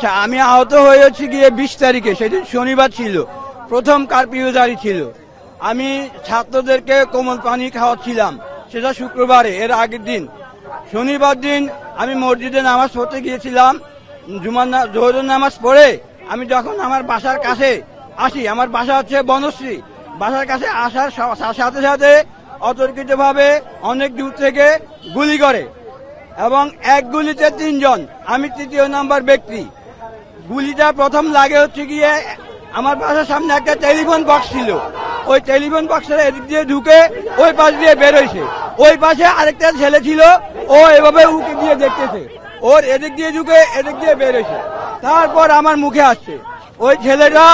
আচ্ছা, আমি আহত হয়েছি গিয়ে 20 তারিখে, সেদিন শনিবার ছিল, প্রথম কারফিউ জারি ছিল। আমি ছাত্রদেরকে কোমল পানি খাওয়াচ্ছিলাম, সেটা শুক্রবারে, এর আগের দিন। শনিবার দিন আমি মসজিদে নামাজ পড়তে গিয়েছিলাম। জোহরের নামাজ পড়ে আমি যখন আমার বাসার কাছে আসি, আমার বাসা হচ্ছে বনশ্রী, বাসার কাছে আসার সাথে সাথে অতর্কিতভাবে অনেক দূর থেকে গুলি করে এবং এক গুলিতে 3 জন, আমি 3য় নাম্বার ব্যক্তি। গুলিটা প্রথম লাগে হচ্ছে গিয়ে আমার বাসার সামনে একটা টেলিফোন বক্স ছিল, ওই টেলিফোন বক্সের এদিক দিয়ে ঢুকে ওই পাশ দিয়ে বেরোইছে। ওই পাশে আরেকটা ছেলে ছিল, ও এভাবে উঁকি দিয়ে দেখতেছে, ওর এদিক দিয়ে ঢুকে এদিক দিয়ে বেরোইছে। তারপর আমার মুখে আসছে ওই ছেলেটা,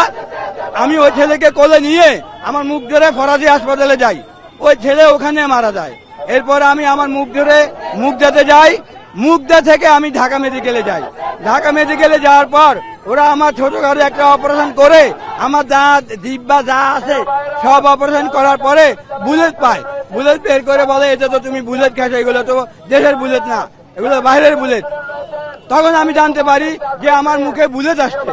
আমি ওই ছেলেকে কোলে নিয়ে আমার মুখ ধরে ফরাজি হাসপাতালে যাই, ওই ছেলে ওখানে মারা যায়। এরপর আমি আমার মুখ ধরে মুগদাতে যাই, মুগদা থেকে আমি ঢাকা মেডিকেলে যাই। ঢাকা মেডিকেলে যাওয়ার পর ওরা আমার ছোটখাটো একটা অপারেশন করে আমার দাঁত জিহ্বা যা আছে সব অপারেশন করার পরে বুলেট পায়, বুলেট বের করে বলে এটা তো তুমি বুলেট খাইছো, এগুলো তো দেশের বুলেট না, এগুলো বাইরের বুলেট। তখন আমি জানতে পারি যে আমার মুখে বুলেট আসছে।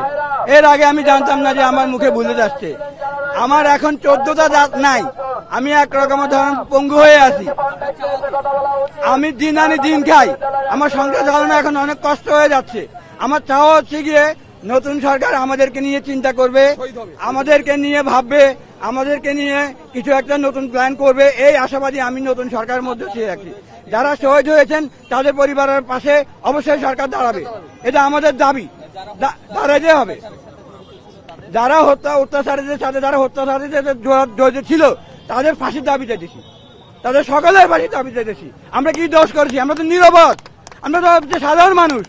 এর আগে আমি জানতাম না যে আমার মুখে বুলেট আসছে। আমার এখন 14টা দাঁত নাই, আমি একরকমের ধরনের পঙ্গু হয়ে আছি। আমি দিন আনি দিন খাই, আমার সংসার চালানো এখন অনেক কষ্ট হয়ে যাচ্ছে। আমার চাওয়া হচ্ছে গিয়ে নতুন সরকার আমাদেরকে নিয়ে চিন্তা করবে, আমাদেরকে নিয়ে ভাববে, আমাদেরকে নিয়ে কিছু একটা নতুন প্ল্যান করবে, এই আশাবাদী আমি নতুন সরকারের মধ্যে চেয়ে রাখি। যারা শহীদ হয়েছেন তাদের পরিবারের পাশে অবশ্যই সরকার দাঁড়াবে, এটা আমাদের দাবি, দাঁড়াতে হবে। যারা অত্যাচারীদের সাথে যারা অত্যাচারীদের জড়িত ছিল তাদের ফাঁসির দাবি চাইতেছি, তাদের সকলের ফাঁসির দাবি চাইতেছি। আমরা কি দোষ করেছি? আমরা তো নিরপরাধ, আমরা তো সাধারণ মানুষ।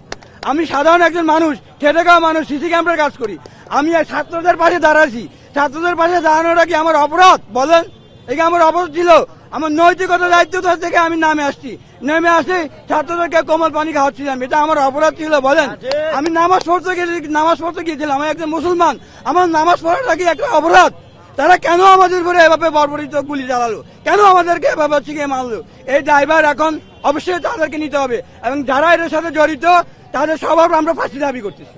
আমি সাধারণ একজন মানুষ, খেটে খাওয়া মানুষ, সিসি ক্যাম্পের কাজ করি। আমি ছাত্রদের পাশে দাঁড়াচ্ছি, ছাত্রদের পাশে দাঁড়ানোটা কি আমার অপরাধ বলেন? এটা আমার অপরাধ ছিল। আমার নৈতিকতা দায়িত্ব থেকে আমি নেমে আসি ছাত্রদেরকে কোমল পানি খাওয়াচ্ছিলাম, এটা আমার অপরাধ ছিল বলেন? আমি নামাজ পড়তে গিয়েছিলাম, আমি একজন মুসলমান, আমার নামাজ পড়াটা কি একটা অপরাধ? তারা কেন আমাদের উপরে এভাবে বর্বরিত গুলি চালালো, কেন আমাদেরকে এভাবে চিকে মারলো? এই ড্রাইভার এখন অবশ্যই তাদেরকে নিতে হবে এবং যারা এর সাথে জড়িত তাদের সবার আমরা ফাঁসি দাবি করতেছি।